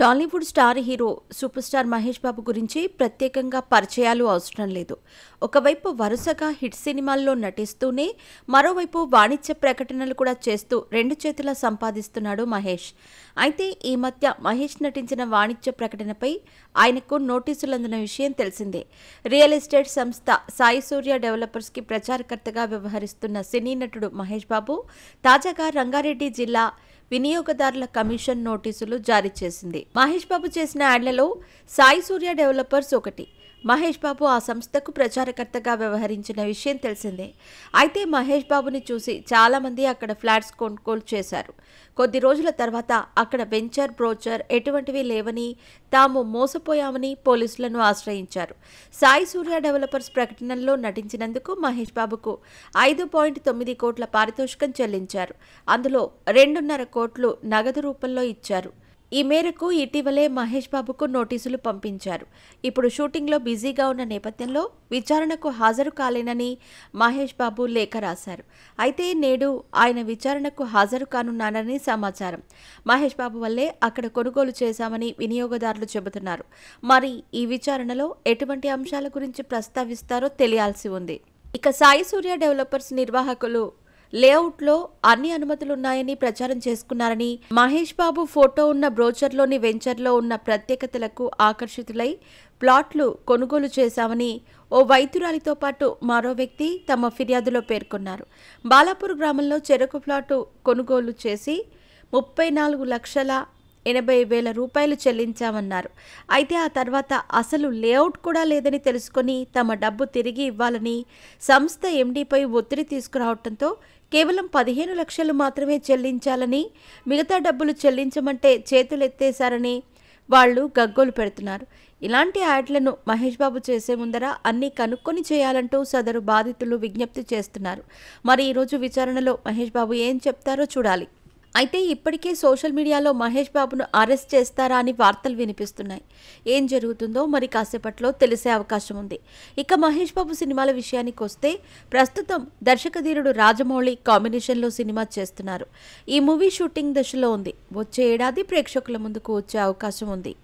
Tollywood star hero super star Mahesh Babu గురించి ప్రత్యేకంగా పరిచయాలు అవసరం లేదు. ఒకవైపు వరుసగా హిట్ సినిమాల్లో నటిస్తూనే మరోవైపు వాణిజ్య ప్రకటనలు కూడా చేస్తూ రెండు చేతులా సంపాదిస్తున్నాడు మహేష్. అయితే ఈ మధ్య మహేష్ నటించిన వాణిజ్య ప్రకటనపై ఆయనకు నోటీసులు అందిన విషయం తెలిసిందే. రియల్ ఎస్టేట్ సంస్థ సాయి సూర్య డెవలపర్స్కి ప్రచారకర్తగా వ్యవహరిస్తున్న సినీ నటుడు మహేష్ బాబు తాజాగా రంగారెడ్డి జిల్లా వినియోగదారుల కమిషన్ నోటీసులు జారీ చేసింది. మహేష్ బాబు చేసిన యాడ్లలో సాయి సూర్య డెవలపర్స్ ఒకటి. మహేష్ బాబు ఆ సంస్థకు ప్రచారకర్తగా వ్యవహరించిన విషయం తెలిసిందే. అయితే మహేష్ బాబుని చూసి చాలామంది అక్కడ ఫ్లాట్స్ కొనుగోలు చేశారు. కొద్ది రోజుల తర్వాత అక్కడ వెంచర్ బ్రోచర్ ఎటువంటివి లేవని, తాము మోసపోయామని పోలీసులను ఆశ్రయించారు. సాయి సూర్య డెవలపర్స్ ప్రకటనల్లో నటించినందుకు మహేష్ బాబుకు 5.9 కోట్ల పారితోషికం చెల్లించారు. అందులో 2.5 కోట్లు నగదు రూపంలో ఇచ్చారు. ఈ మేరకు ఇటీవలే మహేష్ బాబుకు నోటీసులు పంపించారు. ఇప్పుడు షూటింగ్లో బిజీగా ఉన్న నేపథ్యంలో విచారణకు హాజరు కాలేనని మహేష్ బాబు లేఖ రాశారు. అయితే నేడు ఆయన విచారణకు హాజరు కానున్నారని సమాచారం. మహేష్ బాబు వల్లే అక్కడ కొనుగోలు చేశామని వినియోగదారులు చెబుతున్నారు. మరి ఈ విచారణలో ఎటువంటి అంశాల గురించి ప్రస్తావిస్తారో తెలియాల్సి ఉంది. ఇక సాయి సూర్య డెవలపర్స్ నిర్వాహకులు లేఅవుట్లో అన్ని అనుమతులున్నాయని ప్రచారం చేసుకున్నారని, మహేష్ బాబు ఫోటో ఉన్న బ్రోచర్లోని వెంచర్లో ఉన్న ప్రత్యేకతలకు ఆకర్షితులై ప్లాట్లు కొనుగోలు చేశామని ఓ వైద్యురాలితో పాటు మరో వ్యక్తి తమ ఫిర్యాదులో పేర్కొన్నారు. బాలాపూర్ గ్రామంలో చెరకు ప్లాటు కొనుగోలు చేసి 34,80,000 రూపాయలు చెల్లించామన్నారు. అయితే ఆ తర్వాత అసలు లేఅవుట్ కూడా లేదని తెలుసుకొని తమ డబ్బు తిరిగి ఇవ్వాలని సంస్థ ఎండీపై ఒత్తిడి తీసుకురావడంతో కేవలం 15 లక్షలు మాత్రమే చెల్లించాలని, మిగతా డబ్బులు చెల్లించమంటే చేతులెత్తేశారని వాళ్లు గగ్గోలు పెడుతున్నారు. ఇలాంటి యాడ్లను మహేష్ బాబు చేసే ముందర అన్నీ కనుక్కొని చేయాలంటూ సదరు బాధితులు విజ్ఞప్తి చేస్తున్నారు. మరి ఈరోజు విచారణలో మహేష్ బాబు ఏం చెప్తారో చూడాలి. అయితే ఇప్పటికే సోషల్ మీడియాలో మహేష్ బాబును అరెస్ట్ చేస్తారా అని వార్తలు వినిపిస్తున్నాయి. ఏం జరుగుతుందో మరి కాసేపట్లో తెలిసే అవకాశం ఉంది. ఇక మహేష్ బాబు సినిమాల విషయానికి వస్తే ప్రస్తుతం దర్శకధీరుడు రాజమౌళి కాంబినేషన్లో సినిమా చేస్తున్నారు. ఈ మూవీ షూటింగ్ దశలో ఉంది. వచ్చే ఏడాది ప్రేక్షకుల ముందుకు వచ్చే అవకాశం ఉంది.